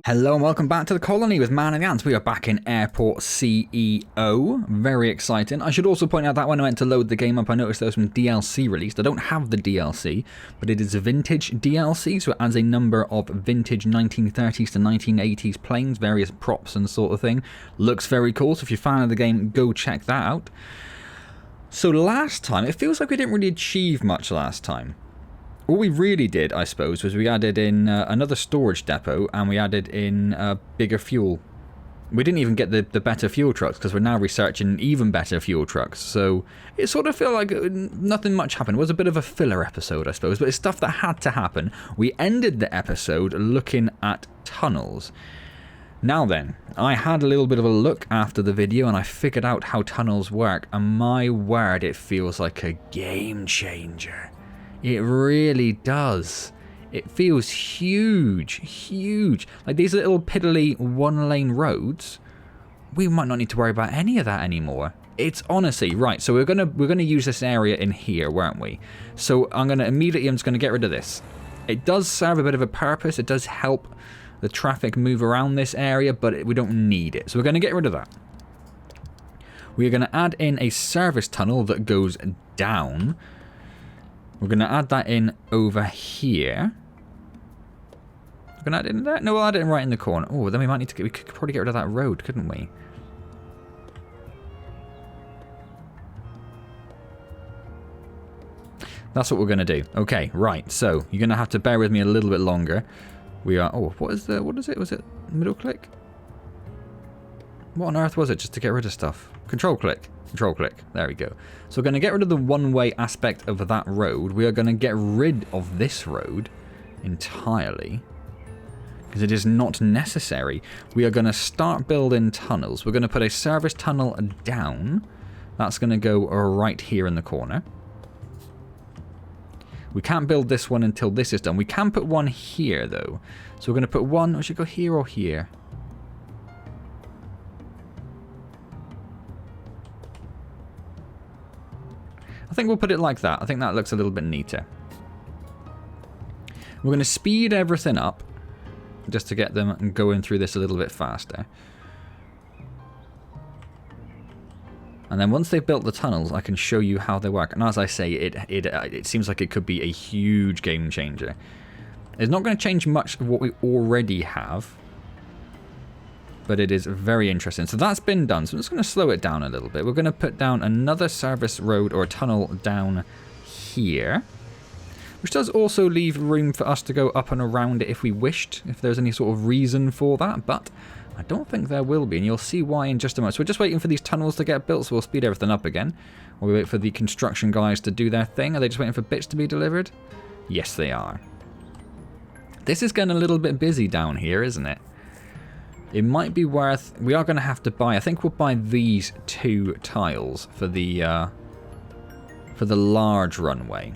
Hello and welcome back to the colony with Man and the Antz. We are back in Airport CEO. Very exciting. I should also point out that when I went to load the game up, I noticed there was some DLC released. I don't have the DLC, but it is vintage DLC, so it adds a number of vintage 1930s to 1980s planes, various props and sort of thing. Looks very cool, so if you're a fan of the game, go check that out. So last time, it feels like we didn't really achieve much last time. All we really did, I suppose, was we added in another storage depot and we added in bigger fuel. We didn't even get the better fuel trucks because we're now researching even better fuel trucks. So it sort of felt like nothing much happened. It was a bit of a filler episode, I suppose, but it's stuff that had to happen. We ended the episode looking at tunnels. Now then, I had a little bit of a look after the video and I figured out how tunnels work, and my word, it feels like a game changer. It really does. It feels huge, huge. Like these little piddly one-lane roads, we might not need to worry about any of that anymore. It's honestly right. So we're gonna use this area in here, weren't we? So I'm just gonna get rid of this. It does serve a bit of a purpose. It does help the traffic move around this area, but we don't need it. So we're gonna get rid of that. We're gonna add in a service tunnel that goes down. We're going to add that in over here. We're going to add it in there? No, we'll add it in right in the corner. Oh, then we might need to we could probably get rid of that road, couldn't we? That's what we're going to do. Okay, right. So, you're going to have to bear with me a little bit longer. We are... Oh, what is it? Was it middle click? What on earth was it just to get rid of stuff? Control click. Control click. There we go. So we're going to get rid of the one-way aspect of that road. We are going to get rid of this road entirely because it is not necessary. We are going to start building tunnels. We're going to put a service tunnel down. That's going to go right here in the corner. We can't build this one until this is done. We can put one here, though. So we're going to put one... We should go here or here. I think we'll put it like that. I think that looks a little bit neater. We're going to speed everything up just to get them going through this a little bit faster. And then once they've built the tunnels, I can show you how they work. And as I say, it seems like it could be a huge game changer. It's not going to change much of what we already have, but it is very interesting. So that's been done. So I'm just going to slow it down a little bit. We're going to put down another service road or a tunnel down here, which does also leave room for us to go up and around it if we wished, if there's any sort of reason for that, but I don't think there will be, and you'll see why in just a moment. So we're just waiting for these tunnels to get built, so we'll speed everything up again. While we wait for the construction guys to do their thing. Are they just waiting for bits to be delivered? Yes, they are. This is getting a little bit busy down here, isn't it? It might be worth... We are going to have to buy... I think we'll buy these 2 tiles for the large runway.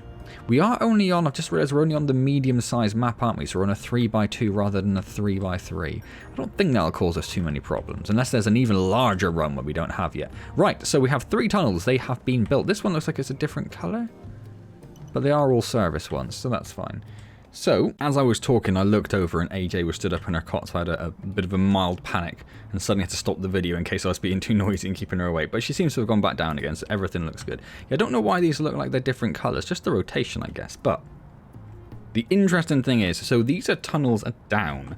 We are only on... I've just realised we're only on the medium-sized map, aren't we? So we're on a 3x2 rather than a 3x3. I don't think that'll cause us too many problems. Unless there's an even larger runway we don't have yet. Right, so we have 3 tunnels. They have been built. This one looks like it's a different colour. But they are all service ones, so that's fine. So, as I was talking, I looked over and AJ was stood up in her cot, so I had a bit of a mild panic and suddenly had to stop the video in case I was being too noisy and keeping her awake. But she seems to have gone back down again, so everything looks good. Yeah, I don't know why these look like they're different colours, just the rotation, I guess. But the interesting thing is, so these are tunnels down.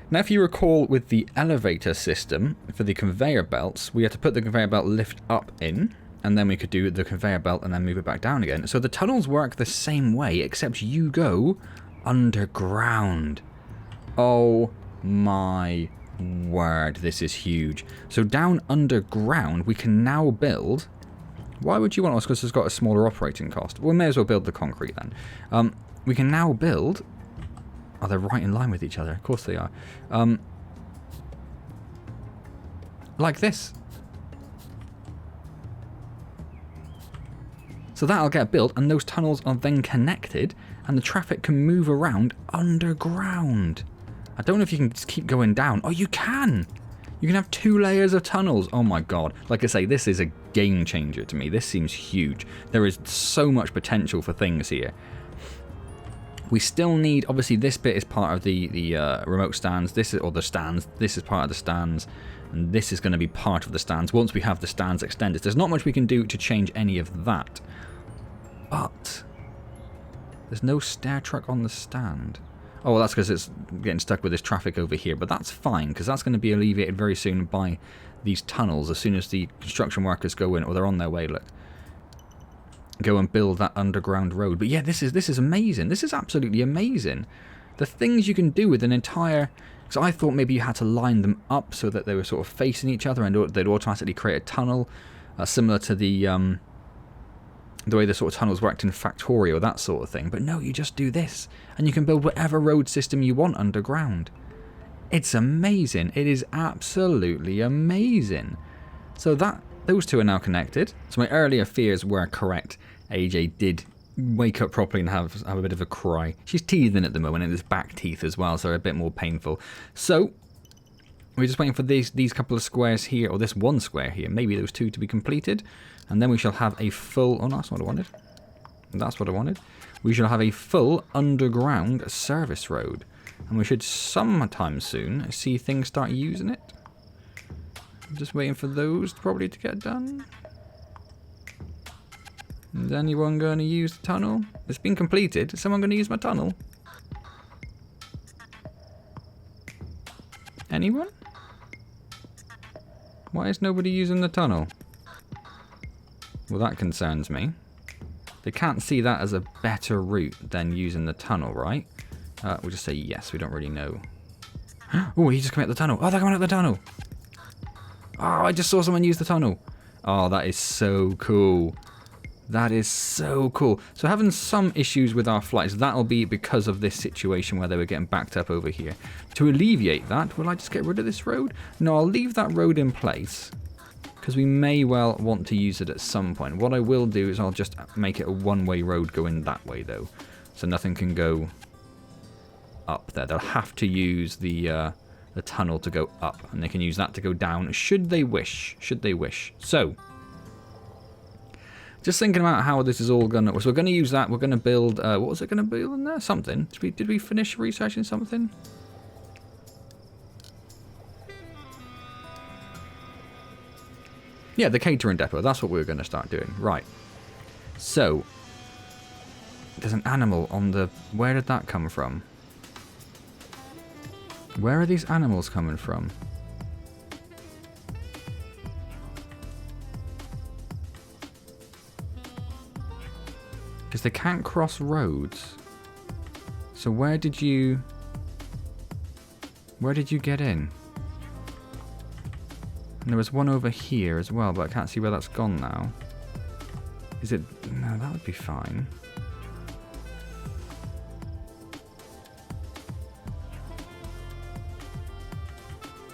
Now, if you recall with the elevator system for the conveyor belts, we had to put the conveyor belt lift up in. And then we could do the conveyor belt and then move it back down again. So the tunnels work the same way, except you go underground. Oh my word, this is huge. So down underground, we can now build... Why would you want us? Because it's got a smaller operating cost. Well, we may as well build the concrete then. We can now build... Oh, they're right in line with each other. Of course they are. Like this. So that'll get built, and those tunnels are then connected, and the traffic can move around underground. I don't know if you can just keep going down. Oh, you can! You can have 2 layers of tunnels. Oh my god. Like I say, this is a game changer to me. This seems huge. There is so much potential for things here. We still need, obviously this bit is part of the remote stands, this is, or the stands, this is part of the stands, and this is going to be part of the stands once we have the stands extended. There's not much we can do to change any of that, but there's no stair truck on the stand. Oh, well, that's because it's getting stuck with this traffic over here, but that's fine, because that's going to be alleviated very soon by these tunnels as soon as the construction workers go in, or they're on their way, look. Go and build that underground road. But yeah, this is amazing. This is absolutely amazing. The things you can do with an entire... So I thought maybe you had to line them up so that they were sort of facing each other and they'd automatically create a tunnel, similar to the way the sort of tunnels worked in Factorio, that sort of thing. But no, you just do this, and you can build whatever road system you want underground. It's amazing. It is absolutely amazing. So those two are now connected. So my earlier fears were correct. AJ did wake up properly and have a bit of a cry. She's teething at the moment, and it's back teeth as well, so they're a bit more painful. So we're just waiting for these couple of squares here, or this one square here, maybe those two to be completed, and then we shall have a full... Oh, no, that's what I wanted. That's what I wanted. We shall have a full underground service road, and we should sometime soon see things start using it. I'm just waiting for those probably to get done. Is anyone going to use the tunnel? It's been completed. Is someone going to use my tunnel? Anyone? Why is nobody using the tunnel? Well, that concerns me. They can't see that as a better route than using the tunnel, right? We'll just say yes. We don't really know. Oh, he just came out the tunnel. Oh, they're coming out the tunnel. Oh, I just saw someone use the tunnel. Oh, that is so cool. That is so cool. So having some issues with our flights, that'll be because of this situation where they were getting backed up over here. To alleviate that, will I just get rid of this road? No, I'll leave that road in place, because we may well want to use it at some point. What I will do is I'll just make it a one-way road going that way, though. So nothing can go up there. They'll have to use the tunnel to go up, and they can use that to go down, should they wish. Should they wish. So... just thinking about how this is all going to... So we're going to use that. We're going to build... what was it going to build in there? Something. Did we finish researching something? Yeah, the catering depot. That's what we were going to start doing. Right. So, there's an animal on the... Where did that come from? Where are these animals coming from? Because they can't cross roads. So where did you get in? And there was one over here as well, but I can't see where that's gone now. Is it... No, that would be fine.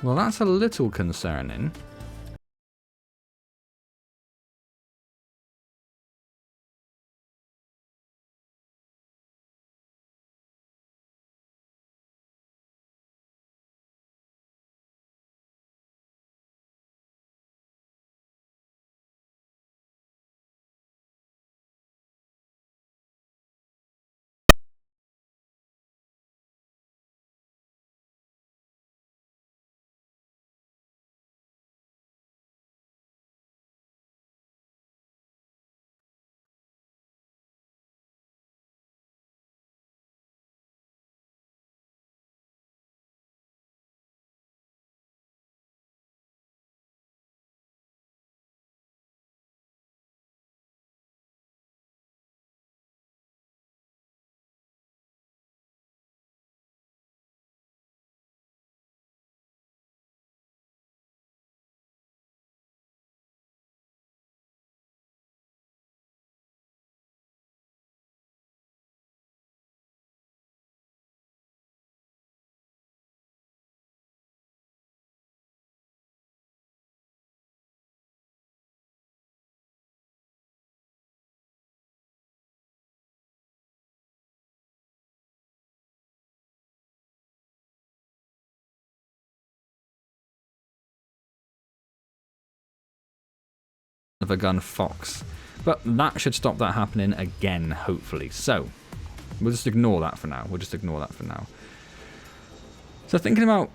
Well, that's a little concerning. Of a gun fox, but that should stop that happening again, hopefully. So We'll just ignore that for now. We'll just ignore that for now. So thinking about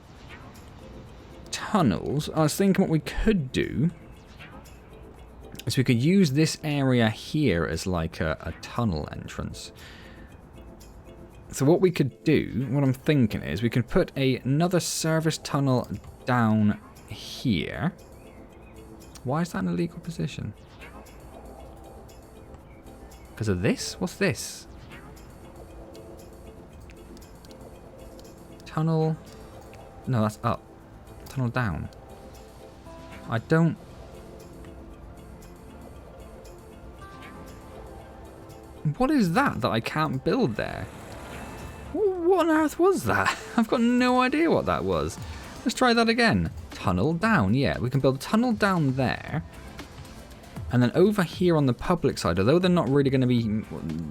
tunnels, I was thinking what we could do is we could use this area here as like a tunnel entrance. So what we could do, what I'm thinking is we could put another service tunnel down here. Why is that an illegal position? Because of this? What's this? Tunnel. No, that's up. Tunnel down. I don't... What is that I can't build there? What on earth was that? I've got no idea what that was. Let's try that again. Tunnel down, yeah. We can build a tunnel down there. And then over here on the public side, although they're not really going to be...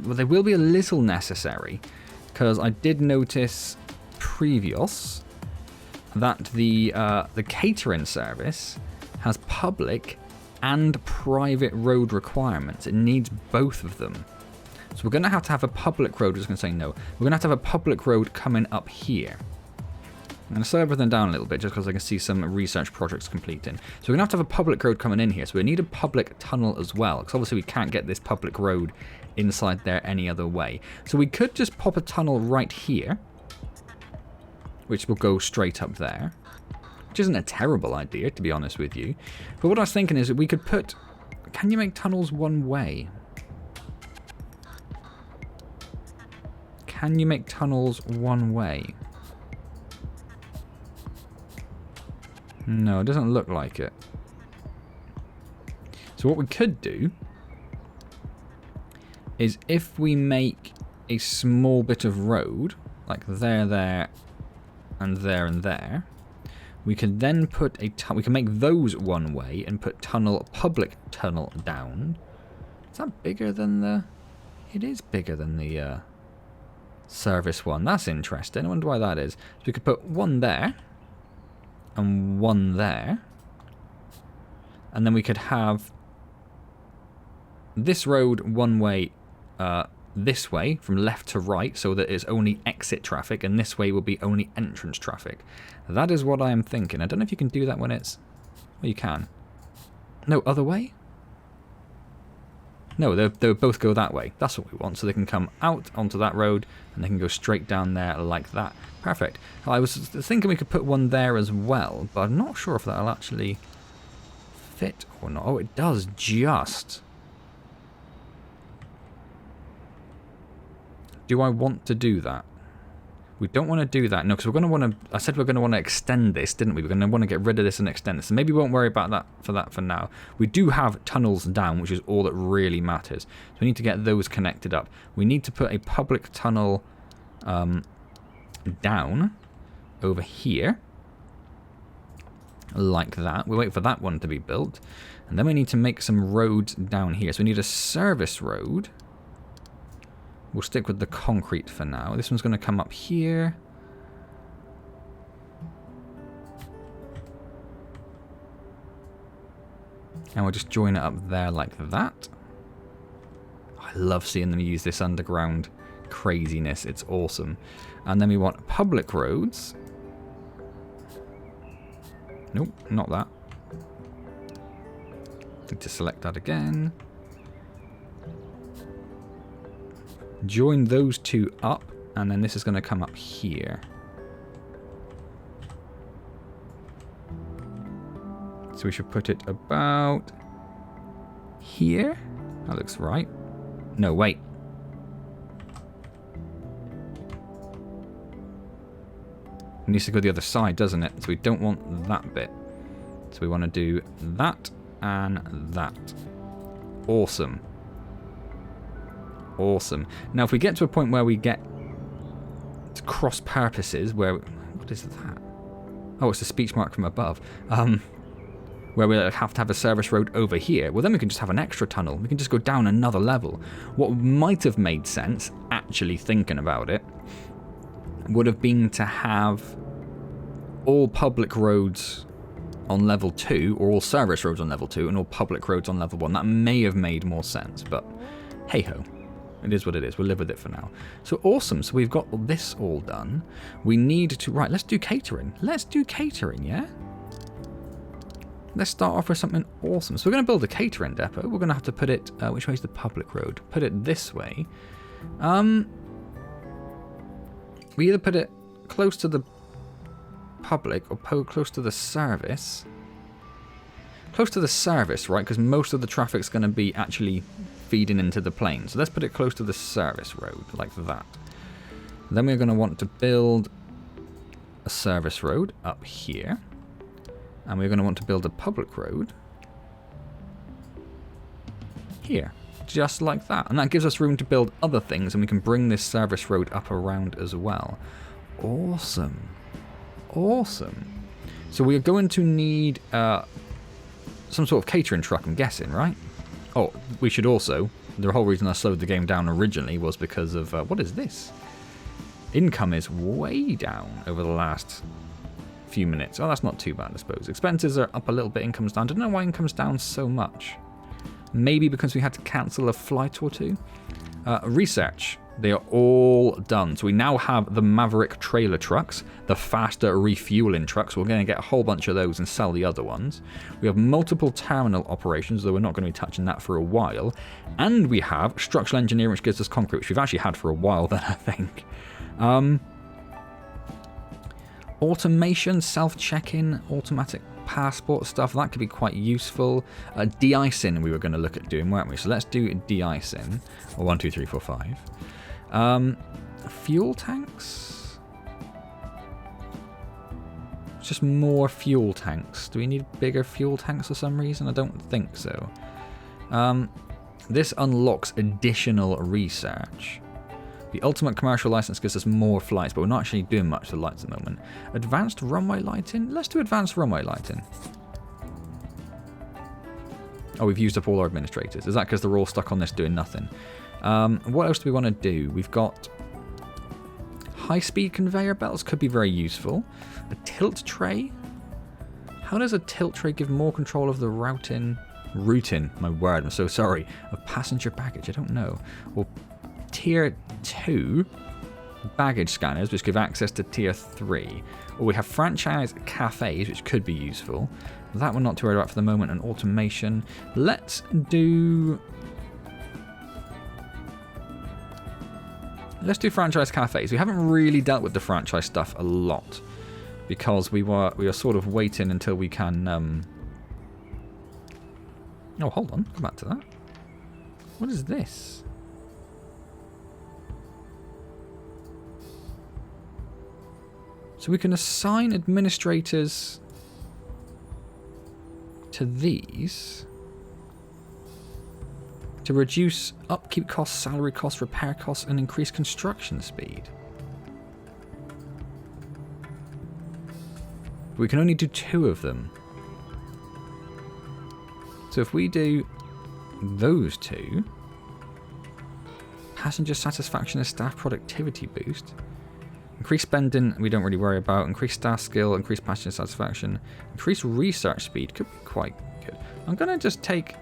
Well, they will be a little necessary. Because I did notice previous that the catering service has public and private road requirements. It needs both of them. So we're going to have a public road. I'm just going to say no. We're going to have a public road coming up here. I'm going to slow everything down a little bit just because I can see some research projects completing. So we're going to have a public road coming in here. So we need a public tunnel as well. Because obviously we can't get this public road inside there any other way. So we could just pop a tunnel right here, which will go straight up there. Which isn't a terrible idea, to be honest with you. But what I was thinking is that we could put... Can you make tunnels one way? Can you make tunnels one way? No, it doesn't look like it. So what we could do is if we make a small bit of road, like there, and there, we could then put we can make those one way and put public tunnel down. Is that bigger than the... It is bigger than the service one. That's interesting. I wonder why that is. So we could put one there and one there, and then we could have this road one way this way from left to right so that it's only exit traffic, and this way will be only entrance traffic. That is what I am thinking. I don't know if you can do that when it's... Well, you can. No, other way? No, they'll both go that way. That's what we want. So they can come out onto that road and they can go straight down there like that. Perfect. I was thinking we could put one there as well, but I'm not sure if that'll actually fit or not. Oh, it does just. Do I want to do that? We don't want to do that. No, because we're going to want to... I said we're going to want to extend this, didn't we? We're going to want to get rid of this and extend this. So maybe we won't worry about that for now. We do have tunnels down, which is all that really matters. So we need to get those connected up. We need to put a public tunnel down over here. Like that. We wait for that one to be built. And then we need to make some roads down here. So we need a service road. We'll stick with the concrete for now. This one's going to come up here. And we'll just join it up there like that. I love seeing them use this underground craziness. It's awesome. And then we want public roads. Nope, not that. Need to select that again. Join those two up, and then this is going to come up here. So we should put it about here. That looks right. No, wait. It needs to go the other side, doesn't it? So we don't want that bit. So we want to do that and that. Awesome. Awesome. Now, if we get to a point where we get to cross purposes, where... What is that? Oh, it's a speech mark from above. Where we have to have a service road over here. Well, then we can just have an extra tunnel. We can just go down another level. What might have made sense, actually thinking about it, would have been to have all public roads on level 2, or all service roads on level 2, and all public roads on level 1. That may have made more sense, but hey-ho. It is what it is. We'll live with it for now. So awesome. So we've got this all done. We need to... Right, let's do catering. Let's do catering, yeah? Let's start off with something awesome. So we're going to build a catering depot. We're going to have to put it... which way is the public road? Put it this way. We either put it close to the public or close to the service. Close to the service, right? Because most of the traffic's going to be actually feeding into the plane. So let's put it close to the service road, like that. Then we're going to want to build a service road up here. And we're going to want to build a public road here. Just like that. And that gives us room to build other things, and we can bring this service road up around as well. Awesome. Awesome. So we are going to need some sort of catering truck, I'm guessing, right? Oh, we should also... The whole reason I slowed the game down originally was because of... what is this? Income is way down over the last few minutes. Oh, that's not too bad, I suppose. Expenses are up a little bit, income's down. I don't know why income's down so much. Maybe because we had to cancel a flight or two. Research. They are all done. So we now have the Maverick trailer trucks, the faster refueling trucks. We're going to get a whole bunch of those and sell the other ones. We have multiple terminal operations, though we're not going to be touching that for a while. And we have structural engineering, which gives us concrete, which we've actually had for a while then, I think. Automation, self-check-in, automatic passport stuff, that could be quite useful. De-icing we were going to look at doing, weren't we? So let's do de-icing. Or 1, 2, 3, 4, 5. Fuel tanks? It's just more fuel tanks. Do we need bigger fuel tanks for some reason? I don't think so. This unlocks additional research. The ultimate commercial license gives us more flights, but we're not actually doing much to lights at the moment. Advanced runway lighting? Let's do advanced runway lighting. Oh, we've used up all our administrators. Is that because they're all stuck on this doing nothing? What else do we want to do? We've got high-speed conveyor belts. Could be very useful. A tilt tray. How does a tilt tray give more control of the routing, my word, I'm so sorry, of passenger baggage? I don't know. Or Tier 2 baggage scanners, which give access to Tier 3. Or we have franchise cafes, which could be useful. That we're not too worried about for the moment. And automation. Let's do franchise cafes. We haven't really dealt with the franchise stuff a lot because we are sort of waiting until we can. Oh, hold on. Come back to that. What is this? So we can assign administrators to these to reduce upkeep costs, salary costs, repair costs, and increase construction speed. We can only do 2 of them. So if we do those 2, passenger satisfaction and staff productivity boost. Increase spending, we don't really worry about. Increase staff skill, increase passenger satisfaction. Increase research speed, could be quite good. I'm gonna just take...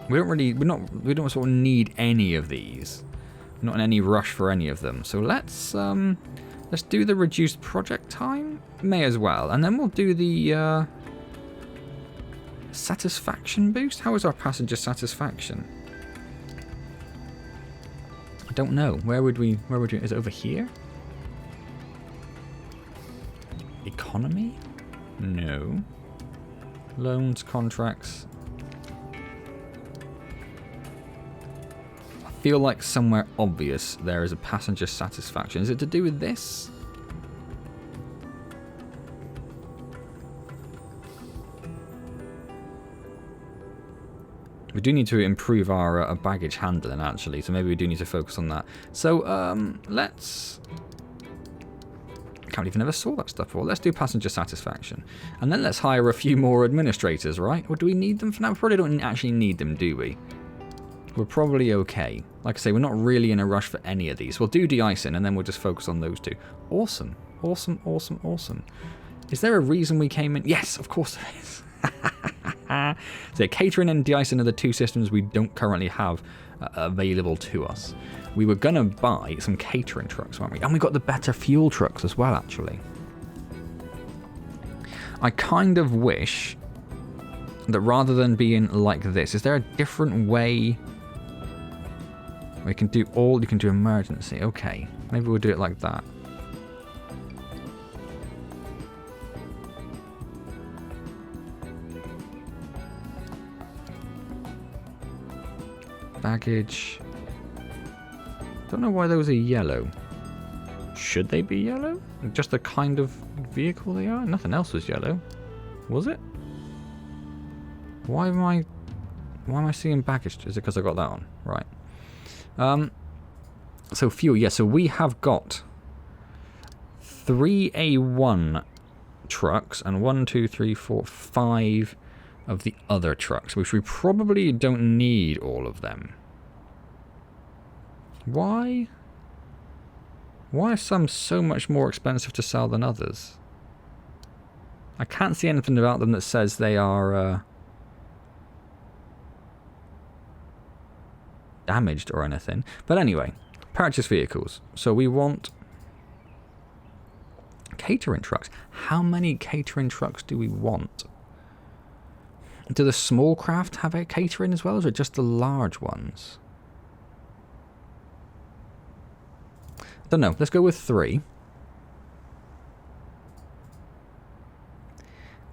We don't sort of need any of these. We're not in any rush for any of them. So let's do the reduced project time. May as well. And then we'll do the satisfaction boost. How is our passenger satisfaction? I don't know. Where would we, is it over here? Economy? No. Loans, contracts. I feel like somewhere obvious there is a passenger satisfaction. Is it to do with this? We do need to improve our baggage handling, actually, so maybe we do need to focus on that. So, let's... I can't believe I never saw that stuff before. Let's do passenger satisfaction. And then let's hire a few more administrators, right? Or do we need them for now? We probably don't actually need them, do we? We're probably okay. Like I say, we're not really in a rush for any of these. We'll do de-icing, and then we'll just focus on those 2. Awesome. Awesome, awesome, awesome. Is there a reason we came in? Yes, of course there is. So catering and de-icing are the two systems we don't currently have available to us. We were going to buy some catering trucks, weren't we? And we got the better fuel trucks as well, actually. I kind of wish that rather than being like this, is there a different way we can do all? You can do emergency. Okay, maybe we'll do it like that. Baggage. Don't know why those are yellow. Should they be yellow? Just the kind of vehicle they are? Nothing else was yellow. Was it? Why am I seeing baggage? Is it because I got that on? Right. So fuel, yeah, so we have got 3 A1 trucks and 1, 2, 3, 4, 5 of the other trucks, which we probably don't need all of them. Why? Why are some so much more expensive to sell than others? I can't see anything about them that says they are damaged or anything. But anyway, purchase vehicles. So we want catering trucks. How many catering trucks do we want? Do the small craft have a catering as well, or is it just the large ones? I don't know. Let's go with 3.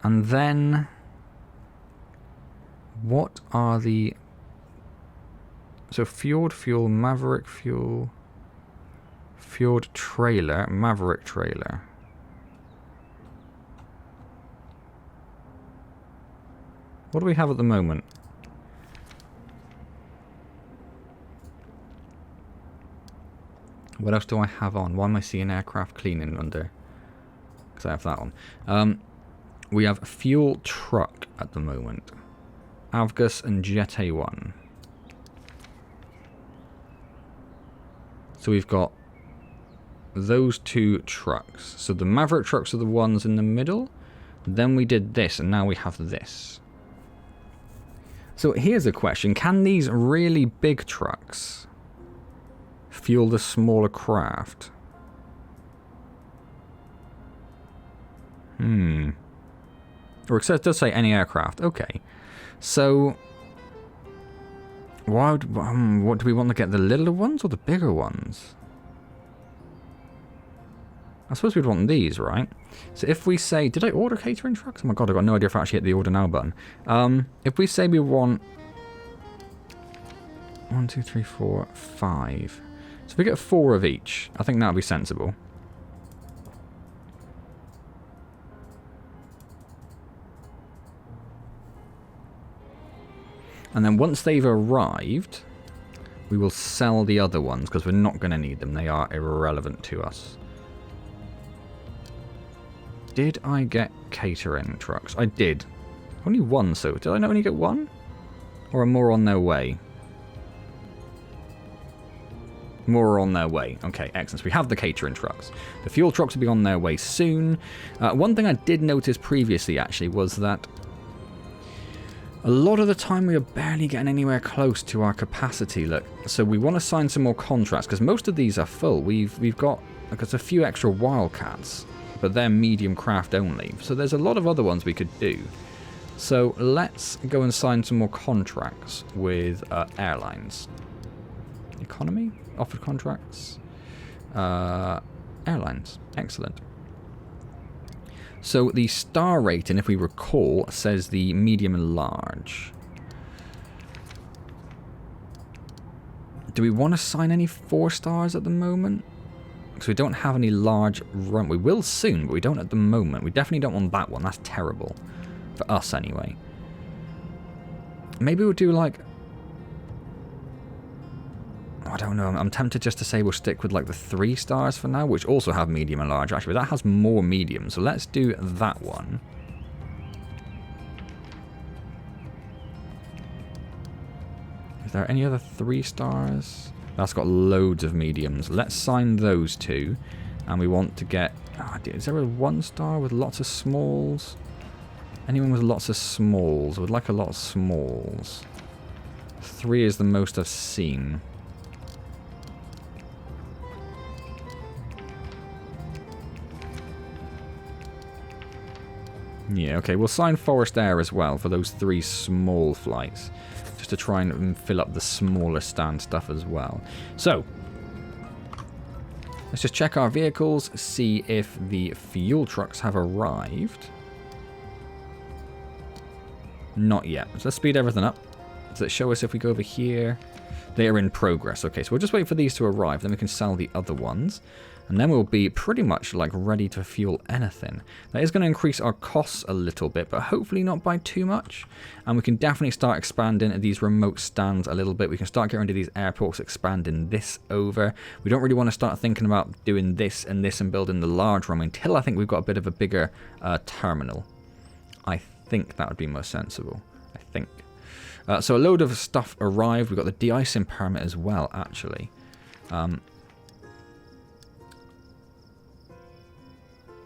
And then, what are the... So, Fjord fuel, Maverick fuel, Fjord trailer, Maverick trailer. What do we have at the moment? What else do I have on? Why am I seeing aircraft cleaning under? Because I have that on. We have fuel truck at the moment. Avgus and Jet A1. So we've got those 2 trucks. So the Maverick trucks are the ones in the middle. Then we did this, and now we have this. So here's a question. Can these really big trucks fuel the smaller craft? Or it does say any aircraft. Okay. So, what do we want to get? The littler ones or the bigger ones? I suppose we'd want these, right? So if we say, did I order catering trucks? Oh my god, I've got no idea if I actually hit the order now button. If we say we want 1, 2, 3, 4, 5. So if we get 4 of each, I think that'll be sensible. And then once they've arrived, we will sell the other ones because we're not going to need them. They are irrelevant to us. Did I get catering trucks? I did. Only 1, so did I not only get 1? Or are more on their way? More are on their way. Okay, excellent. So we have the catering trucks. The fuel trucks will be on their way soon. One thing I did notice previously, actually, was that a lot of the time we are barely getting anywhere close to our capacity. Look, so we want to sign some more contracts, because most of these are full. We've got a few extra Wildcats, but they're medium craft only. So there's a lot of other ones we could do. So let's go and sign some more contracts with airlines. Economy? Offered contracts? Airlines. Excellent. So the star rating, if we recall, says the medium and large. Do we want to sign any 4 stars at the moment? Because we don't have any large run. We will soon, but we don't at the moment. We definitely don't want that one. That's terrible. For us, anyway. Maybe we'll do like... I don't know. I'm tempted just to say we'll stick with like the 3 stars for now, which also have medium and large. Actually, that has more medium, so let's do that one. Is there any other 3 stars? That's got loads of mediums. Let's sign those 2, and we want to get... is there a 1 star with lots of smalls? Anyone with lots of smalls? Would like a lot of smalls. 3 is the most I've seen. Yeah, okay, we'll sign Forest Air as well for those 3 small flights. Just to try and fill up the smaller stand stuff as well. So, let's just check our vehicles, see if the fuel trucks have arrived. Not yet. So let's speed everything up. Does it show us if we go over here? They are in progress. Okay, so we'll just wait for these to arrive, then we can sell the other ones. And then we'll be pretty much like ready to fuel anything. That is going to increase our costs a little bit, but hopefully not by too much. And we can definitely start expanding these remote stands a little bit. We can start getting into these airports, expanding this over. We don't really want to start thinking about doing this and building the large runway until I think we've got a bit of a bigger terminal. I think that would be most sensible. I think. So a load of stuff arrived. We've got the de-icing permit as well, actually.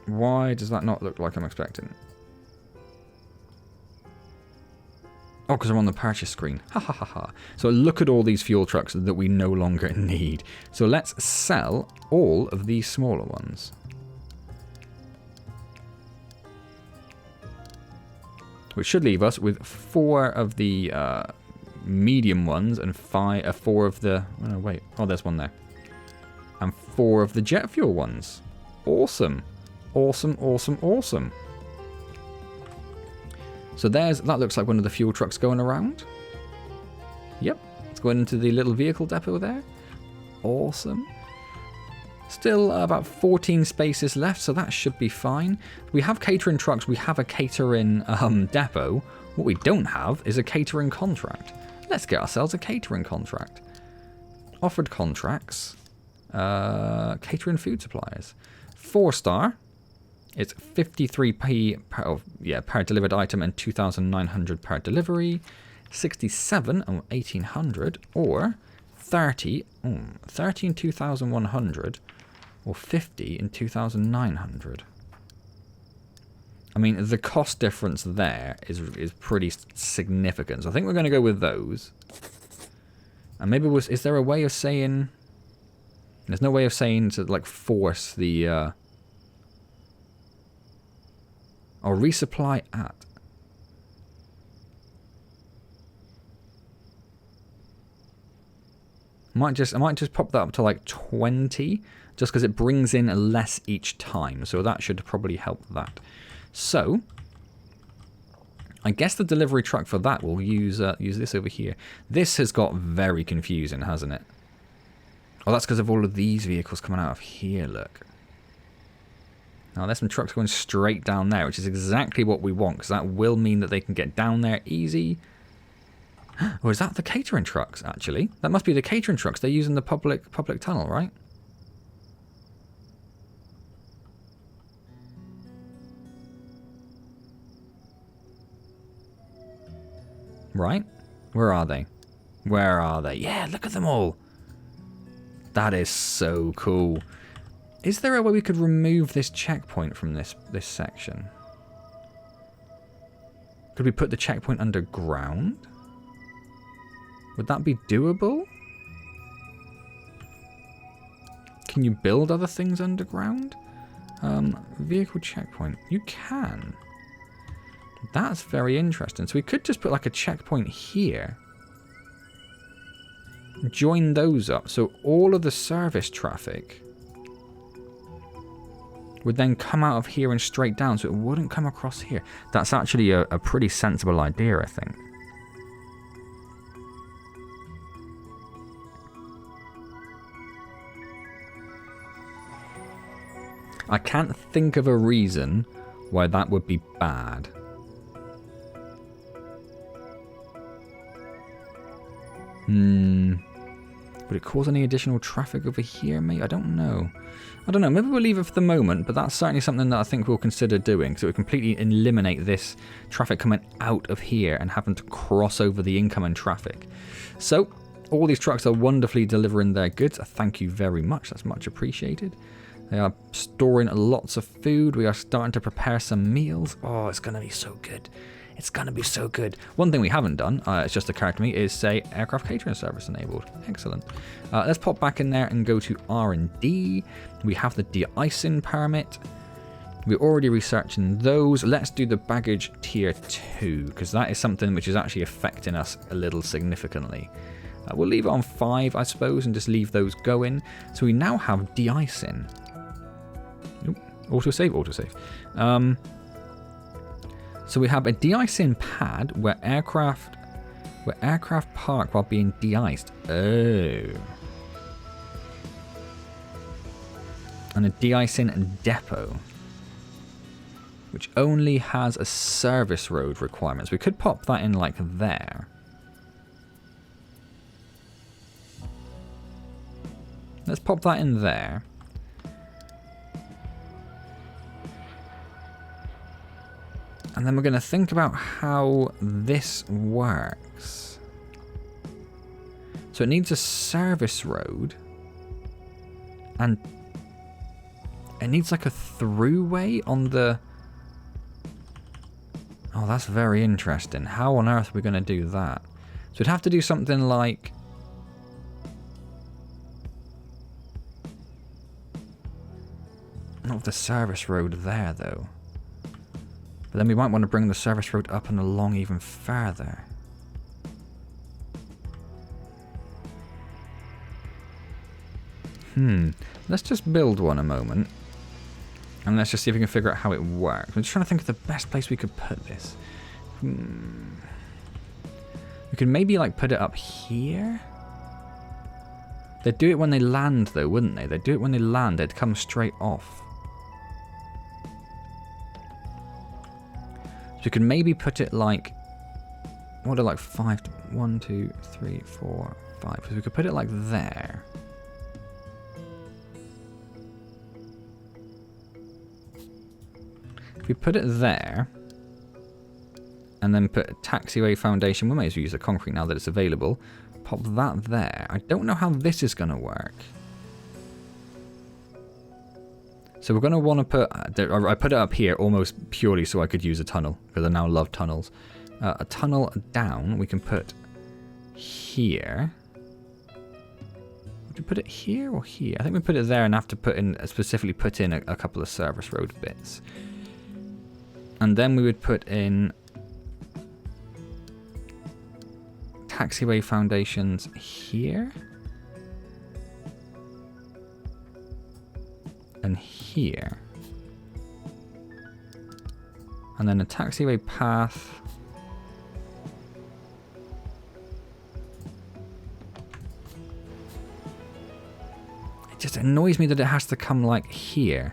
Why does that not look like I'm expecting? Oh, because I'm on the purchase screen. Ha ha ha ha. So look at all these fuel trucks that we no longer need. So let's sell all of these smaller ones. Which should leave us with 4 of the medium ones and 4 of the... Oh, no, wait. Oh, there's one there. And 4 of the jet fuel ones. Awesome. Awesome, awesome, awesome. So that looks like one of the fuel trucks going around. Yep, it's going into the little vehicle depot there. Awesome. Still about 14 spaces left, so that should be fine. We have catering trucks, we have a catering depot. What we don't have is a catering contract. Let's get ourselves a catering contract. Offered contracts. Catering food suppliers. 4-star. It's 53p per delivered item and 2,900 per delivery. 67 and 1,800 or 30 and 2,100 or 50 and 2,900. I mean, the cost difference there is pretty significant. So I think we're going to go with those. And maybe is there a way of saying? There's no way of saying to like force the. Or resupply at. I might just pop that up to like 20, just because it brings in less each time. So that should probably help that. So, I guess the delivery truck for that will use this over here. This has got very confusing, hasn't it? Oh, that's because of all of these vehicles coming out of here, look. Now, there's some trucks going straight down there, which is exactly what we want, because that will mean that they can get down there easy. Or is that the catering trucks, actually? That must be the catering trucks. They're using the public tunnel, right? Right? Where are they? Where are they? Yeah, look at them all. That is so cool. Is there a way we could remove this checkpoint from this section? Could we put the checkpoint underground? Would that be doable? Can you build other things underground? Vehicle checkpoint. You can. That's very interesting. So we could just put like a checkpoint here. Join those up. So all of the service traffic would then come out of here and straight down, so it wouldn't come across here. That's actually a pretty sensible idea, I think. I can't think of a reason why that would be bad. Would it cause any additional traffic over here, mate? I don't know. Maybe we'll leave it for the moment, but that's certainly something that I think we'll consider doing, so we completely eliminate this traffic coming out of here and having to cross over the incoming traffic. So, all these trucks are wonderfully delivering their goods. Thank you very much. That's much appreciated. They are storing lots of food. We are starting to prepare some meals. Oh, it's going to be so good. It's going to be so good. One thing we haven't done, it's just occurred to me, is say aircraft catering service enabled. Excellent. Let's pop back in there and go to R&D. We have the de-icing permit. We're already researching those. Let's do the baggage tier 2, because that is something which is actually affecting us a little significantly. We'll leave it on 5, I suppose, and just leave those going. So we now have de-icing. Autosave, autosave. So we have a de-icing pad where aircraft park while being de-iced. Oh. And a de-icing depot, which only has a service road requirements. We could pop that in like there. Let's pop that in there. And then we're going to think about how this works. So it needs a service road. And it needs like a throughway on the... Oh, that's very interesting. How on earth are we going to do that? So we'd have to do something like... Not with the service road there, though. But then we might want to bring the service road up and along even further. Let's just build one a moment. And let's just see if we can figure out how it works. I'm just trying to think of the best place we could put this. We could maybe like put it up here. They'd do it when they land though, wouldn't they? They'd do it when they land. They'd come straight off. So we could maybe put it like... What are like 5... 1, 2, 3, 4, 5. So we could put it like there. If we put it there, and then put a taxiway foundation, we may as well use the concrete now that it's available. Pop that there. I don't know how this is going to work. So we're going to want to put... I put it up here almost purely so I could use a tunnel, because I now love tunnels. A tunnel down we can put here. Would you put it here or here? I think we put it there and have to put in, specifically put in a couple of service road bits. And then we would put in taxiway foundations here. And here. And then a taxiway path. It just annoys me that it has to come like here.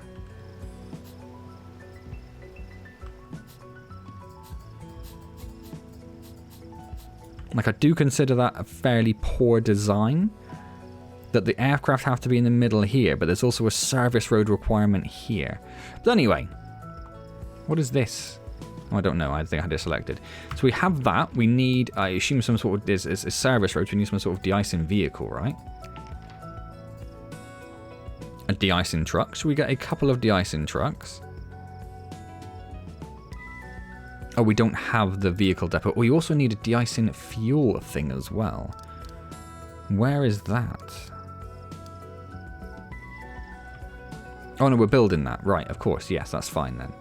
Like, I do consider that a fairly poor design. That the aircraft have to be in the middle here, but there's also a service road requirement here. But anyway, what is this? Oh, I don't know. I think I had it selected. So we have that. We need, I assume, some sort of is a service road. We need some sort of de-icing vehicle, right? A de-icing truck. Should we get a couple of de-icing trucks? Oh, we don't have the vehicle depot. We also need a de-icing fuel thing as well. Where is that? Oh no, we're building that. Right, of course. Yes, that's fine then.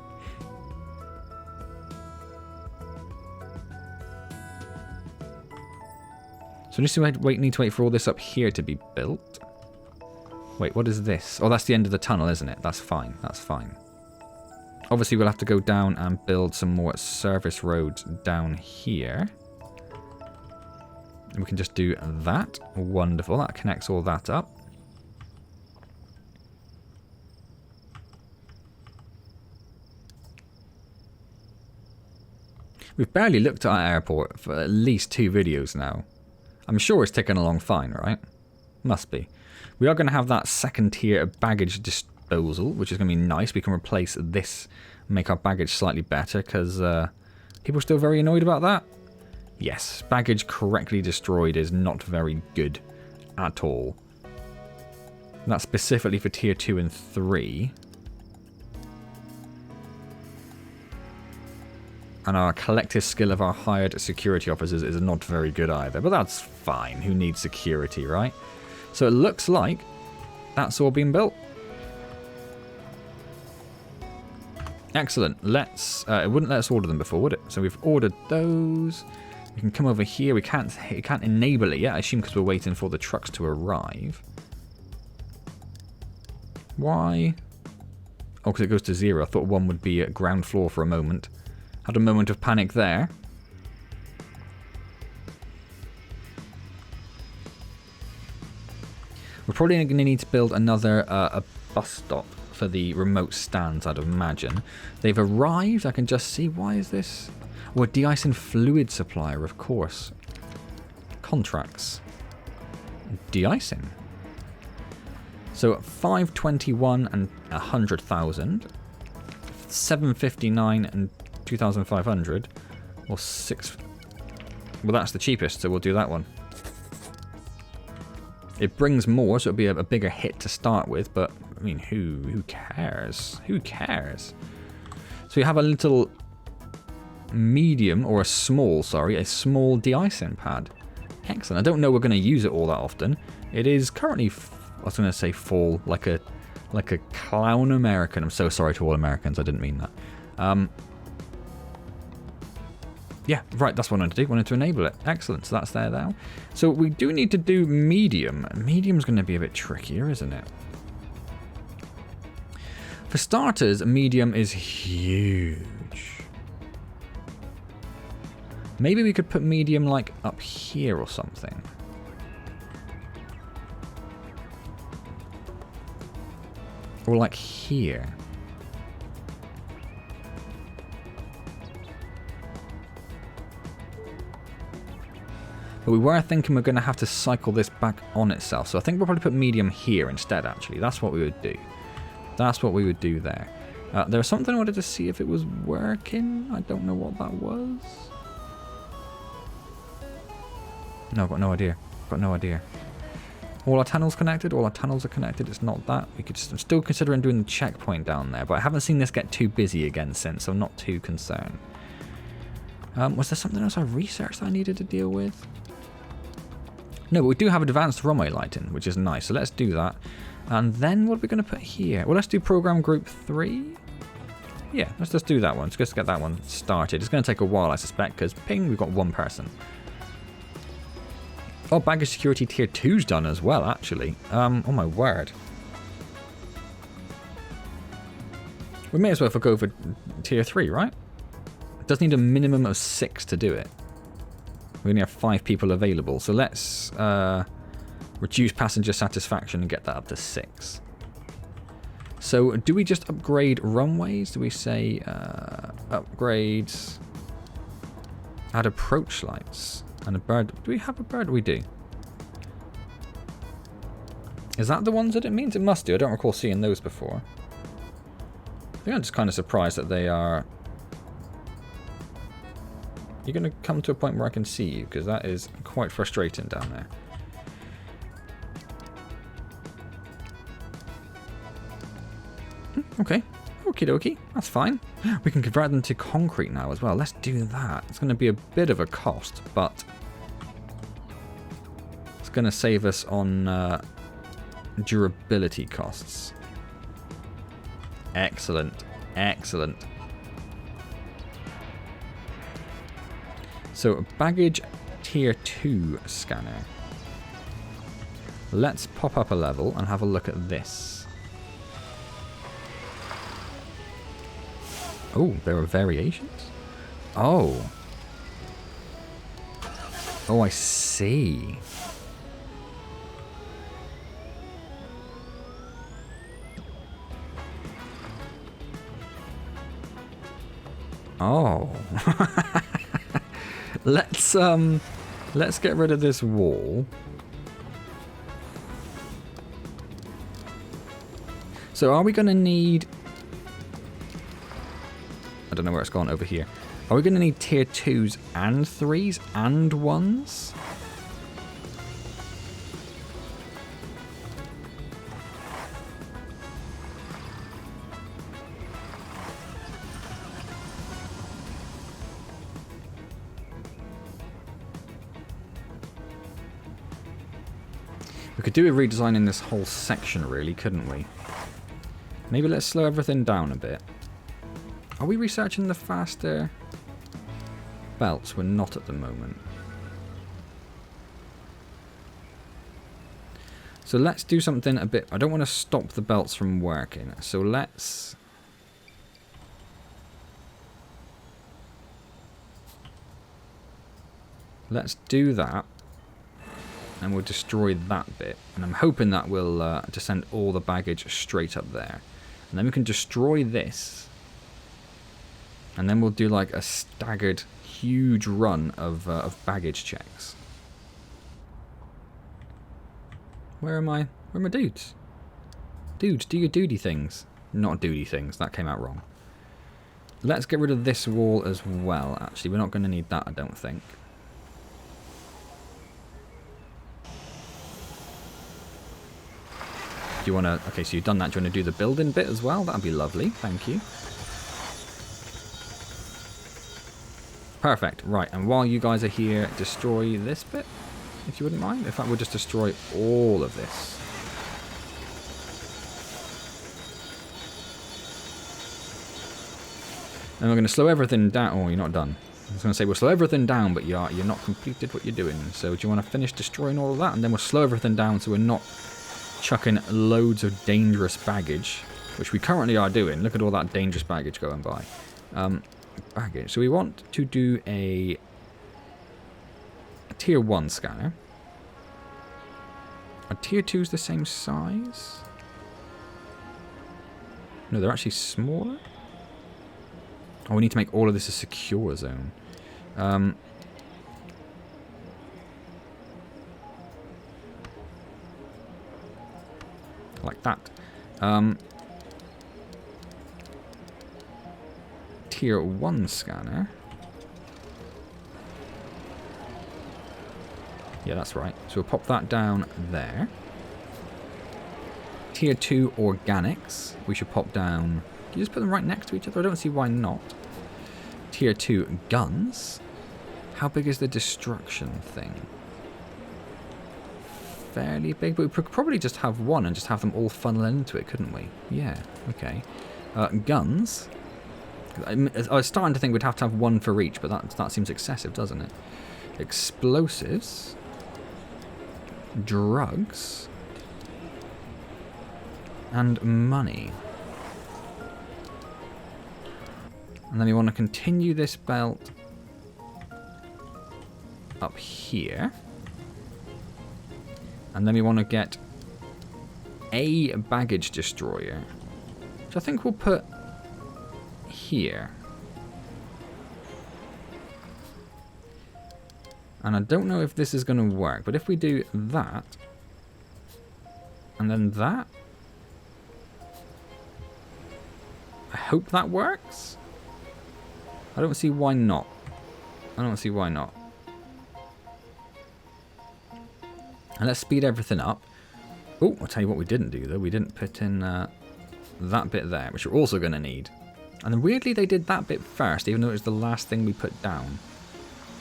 So just need to wait for all this up here to be built. Wait, what is this? Oh, that's the end of the tunnel, isn't it? That's fine. That's fine. Obviously, we'll have to go down and build some more service roads down here. And we can just do that. Wonderful. That connects all that up. We've barely looked at our airport for at least 2 videos now. I'm sure it's ticking along fine, right? Must be. We are going to have that second tier of baggage disposal, which is going to be nice. We can replace this, make our baggage slightly better, because people are still very annoyed about that. Yes, baggage correctly destroyed is not very good at all. That's specifically for tier 2 and 3. And our collective skill of our hired security officers is not very good either. But that's fine. Who needs security, right? So it looks like that's all been built. Excellent. It wouldn't let us order them before, would it? So we've ordered those. We can come over here. We can't enable it yet, I assume, because we're waiting for the trucks to arrive. Why? Oh, because it goes to 0. I thought 1 would be at ground floor for a moment. Had a moment of panic there. We're probably going to need to build another a bus stop for the remote stands, I'd imagine. They've arrived. I can just see. Why is this? Oh, a de-icing fluid supplier, of course. Contracts. De-icing. So 521 and 100,000. 759 and 2,500. Or 6. Well, that's the cheapest, so we'll do that one. It brings more, so it'll be a bigger hit to start with, but I mean, who cares? Who cares? So we have a little medium, or a small de-icing pad. Excellent. I don't know we're going to use it all that often. It is currently, I was going to say fall, like a clown American. I'm so sorry to all Americans, I didn't mean that. Yeah, right, that's what I wanted to do. Wanted to enable it. Excellent, so that's there now. So we do need to do medium. Medium's going to be a bit trickier, isn't it? For starters, medium is huge. Maybe we could put medium, like, up here or something. Or, like, here. But we were thinking we're going to have to cycle this back on itself. So I think we'll probably put medium here instead, actually. That's what we would do. That's what we would do there. There was something I wanted to see if it was working. I don't know what that was. No, I've got no idea. I've got no idea. All our tunnels connected? All our tunnels are connected. It's not that. I'm still considering doing the checkpoint down there. But I haven't seen this get too busy again since. So I'm not too concerned. Was there something else I researched that I needed to deal with? No, but we do have advanced runway lighting, which is nice. So let's do that. And then what are we going to put here? Well, let's do program group 3. Yeah, let's just do that one. Let's just get that one started. It's going to take a while, I suspect, because ping, we've got one person. Oh, baggage security tier 2's done as well, actually. Oh my word. We may as well go for tier 3, right? It does need a minimum of 6 to do it. We only have 5 people available, so let's reduce passenger satisfaction and get that up to 6. So do we just upgrade runways? Do we say upgrades, add approach lights and a bird? Do we have a bird? We do. Is that the ones that it means? It must do. I don't recall seeing those before. I think I'm just kind of surprised that they are... You're going to come to a point where I can see you, because that is quite frustrating down there. Okay. Okie dokie. That's fine. We can convert them to concrete now as well. Let's do that. It's going to be a bit of a cost, but it's going to save us on durability costs. Excellent. Excellent. So, baggage tier 2 scanner. Let's pop up a level and have a look at this. Oh, there are variations? Oh. Oh, I see. Oh. Let's get rid of this wall. So are we going to need... I don't know where it's gone over here. Are we going to need tier 2s and 3s and 1s? We could do a redesign in this whole section, really, couldn't we? Maybe let's slow everything down a bit. Are we researching the faster belts? We're not at the moment. So let's do something a bit... I don't want to stop the belts from working. So let's do that. And we'll destroy that bit. And I'm hoping that will just send all the baggage straight up there. And then we can destroy this. And then we'll do like a staggered, huge run of baggage checks. Where are my dudes? Dudes, do your duty things. Not duty things. That came out wrong. Let's get rid of this wall as well, actually. We're not going to need that, I don't think. Do you want to... Okay, so you've done that. Do you want to do the building bit as well? That'd be lovely. Thank you. Perfect. Right, and while you guys are here, destroy this bit, if you wouldn't mind. In fact, we'll just destroy all of this. And we're going to slow everything down. Oh, you're not done. I was going to say, we'll slow everything down, but you're not completed what you're doing. So do you want to finish destroying all of that? And then we'll slow everything down so we're not chucking loads of dangerous baggage, which we currently are doing. Look at all that dangerous baggage going by. Baggage. So we want to do a tier 1 scanner. Are tier 2s the same size? No, they're actually smaller. Oh, we need to make all of this a secure zone. Like that. Tier 1 scanner. Yeah, that's right. So we'll pop that down there. Tier 2 organics. We should pop down... Can you just put them right next to each other? I don't see why not. Tier 2 guns. How big is the destruction thing? Fairly big, but we could probably just have one and just have them all funnel into it, couldn't we? Yeah, okay. Guns. I was starting to think we'd have to have one for each, but that seems excessive, doesn't it? Explosives. Drugs. And money. And then we want to continue this belt up here. And then we want to get a baggage destroyer, which I think we'll put here. And I don't know if this is going to work, but if we do that, and then that, I hope that works. I don't see why not. I don't see why not. And let's speed everything up. Oh, I'll tell you what we didn't do, though. We didn't put in that bit there, which we're also going to need. And then weirdly, they did that bit first, even though it was the last thing we put down.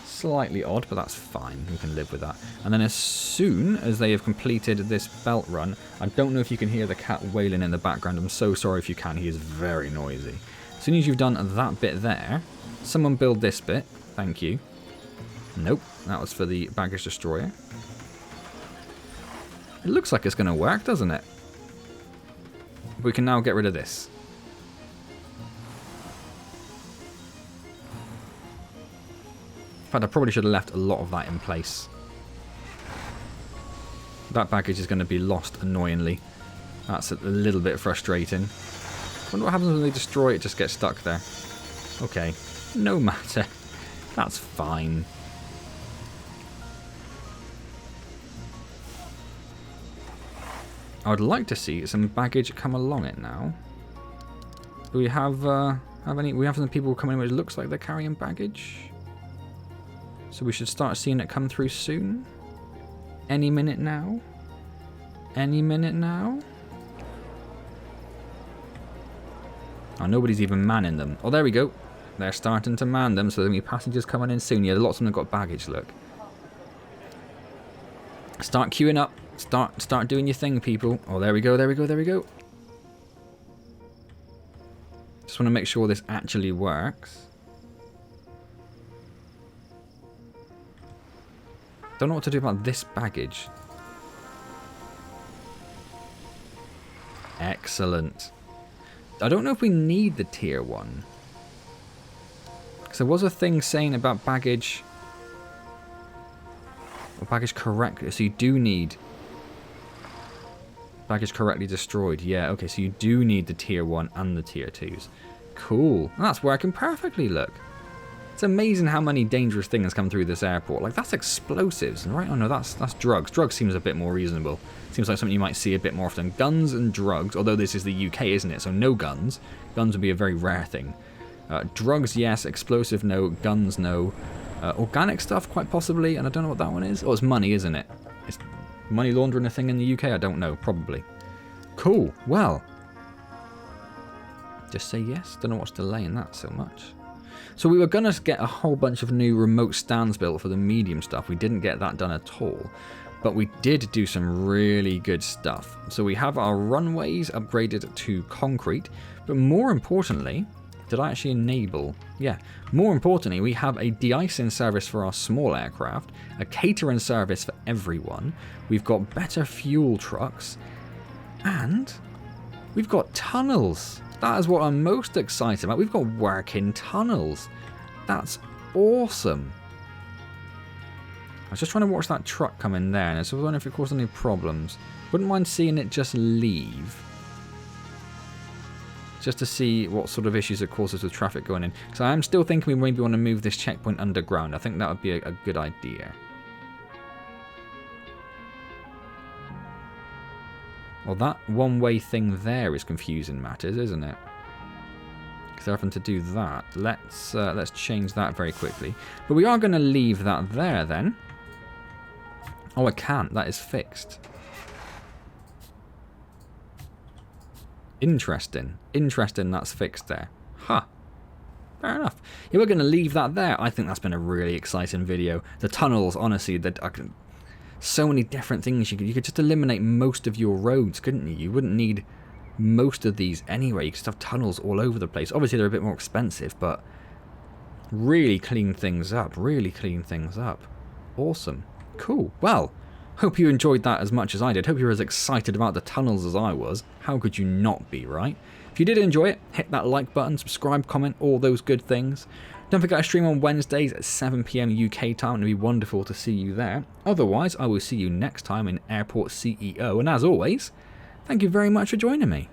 Slightly odd, but that's fine. We can live with that. And then as soon as they have completed this belt run, I don't know if you can hear the cat wailing in the background. I'm so sorry if you can. He is very noisy. As soon as you've done that bit there, someone build this bit. Thank you. Nope, that was for the baggage destroyer. It looks like it's going to work, doesn't it? We can now get rid of this. In fact, I probably should have left a lot of that in place. That baggage is going to be lost annoyingly. That's a little bit frustrating. Wonder what happens when they destroy it, just gets stuck there. Okay, no matter. That's fine. I would like to see some baggage come along it now. Do we have any? We have some people coming in which looks like they're carrying baggage. So we should start seeing it come through soon. Any minute now. Any minute now. Oh, nobody's even manning them. Oh, there we go. They're starting to man them, so there'll be passengers coming in soon. Yeah, lots of them have got baggage, look. Start queuing up. Start doing your thing, people. Oh, there we go, there we go, there we go. Just want to make sure this actually works. Don't know what to do about this baggage. Excellent. I don't know if we need the tier 1. Because there was a thing saying about baggage. Or baggage correctly. So you do need baggage correctly destroyed. Yeah, okay, so you do need the tier 1 and the tier 2s. Cool. That's working perfectly, look. It's amazing how many dangerous things come through this airport. Like, that's explosives, right? Oh no, that's drugs. Drugs seems a bit more reasonable. Seems like something you might see a bit more often. Guns and drugs, although this is the UK, isn't it? So no guns. Guns would be a very rare thing. Drugs, yes. Explosive, no. Guns, no. Organic stuff, quite possibly. And I don't know what that one is. Oh, it's money, isn't it? Is money laundering a thing in the UK? I don't know. Probably. Cool. Well. Just say yes. Don't know what's delaying that so much. So we were going to get a whole bunch of new remote stands built for the medium stuff. We didn't get that done at all. But we did do some really good stuff. So we have our runways upgraded to concrete. But more importantly, did I actually enable? Yeah. More importantly, we have a de-icing service for our small aircraft. A catering service for everyone. We've got better fuel trucks. And we've got tunnels. That is what I'm most excited about. We've got working tunnels. That's awesome. I was just trying to watch that truck come in there, and I was wondering if it caused any problems. Wouldn't mind seeing it just leave. Just to see what sort of issues it causes with traffic going in. Because I am still thinking we maybe want to move this checkpoint underground. I think that would be a good idea. Well, that one-way thing there is confusing matters, isn't it? Because they're having to do that. Let's change that very quickly. But we are going to leave that there then. Oh, I can't. That is fixed. Interesting. Interesting that's fixed there. Huh. Fair enough. Yeah, we're going to leave that there. I think that's been a really exciting video. The tunnels, honestly, so many different things. You could just eliminate most of your roads, couldn't you? You wouldn't need most of these anyway. You could just have tunnels all over the place. Obviously, they're a bit more expensive, but really clean things up. Really clean things up. Awesome. Cool. Well, hope you enjoyed that as much as I did. Hope you're as excited about the tunnels as I was. How could you not be, right? If you did enjoy it, hit that like button, subscribe, comment, all those good things. Don't forget I stream on Wednesdays at 7 PM UK time. It'd be wonderful to see you there. Otherwise, I will see you next time in Airport CEO. And as always, thank you very much for joining me.